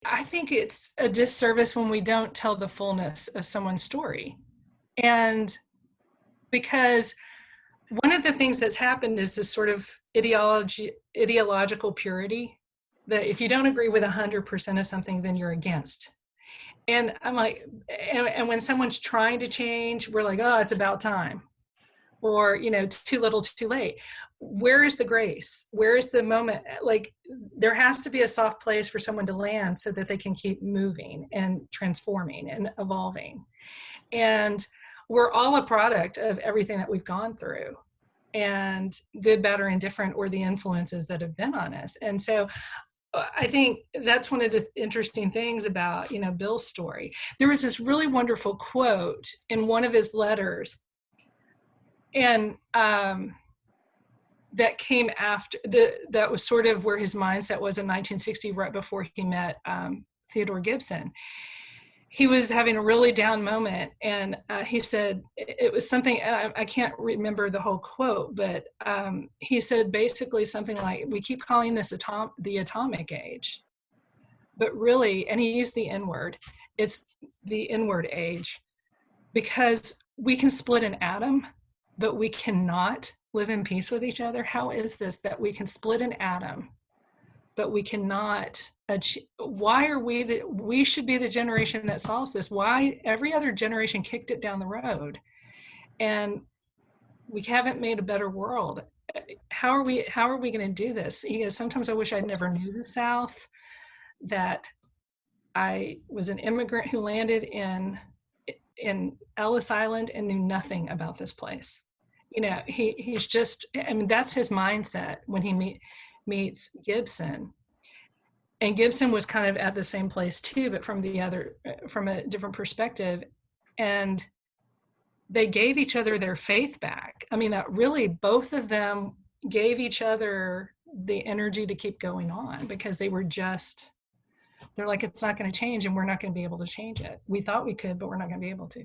I think it's a disservice when we don't tell the fullness of someone's story. And because one of the things that's happened is this sort of ideological purity, that if you don't agree with 100% of something, then you're against. And I'm like, and when someone's trying to change, we're like, oh, it's about time. Or, too little, too late. Where is the grace? Where is the moment? Like, there has to be a soft place for someone to land so that they can keep moving and transforming and evolving. And we're all a product of everything that we've gone through, and good, bad, or indifferent, or the influences that have been on us. And so I think that's one of the interesting things about, Bill's story. There was this really wonderful quote in one of his letters, and that came after that was sort of where his mindset was in 1960, right before he met Theodore Gibson. He was having a really down moment, and he said, it was something, I can't remember the whole quote, but he said basically something like, we keep calling this the atomic age, but really, and he used the N-word, it's the inward age, because we can split an atom, but we cannot live in peace with each other. How is this that we can split an atom, but we cannot achieve? Why are we should be the generation that solves this? Why every other generation kicked it down the road, and we haven't made a better world? How are we going to do this? He goes, sometimes I wish I never knew the South, that I was an immigrant who landed in Ellis Island and knew nothing about this place. He's just, I mean, that's his mindset when he meets Gibson. And Gibson was kind of at the same place too, but from a different perspective. And they gave each other their faith back. I mean, that really, both of them gave each other the energy to keep going on, because they're like, it's not going to change, and we're not going to be able to change it. We thought we could, but we're not going to be able to.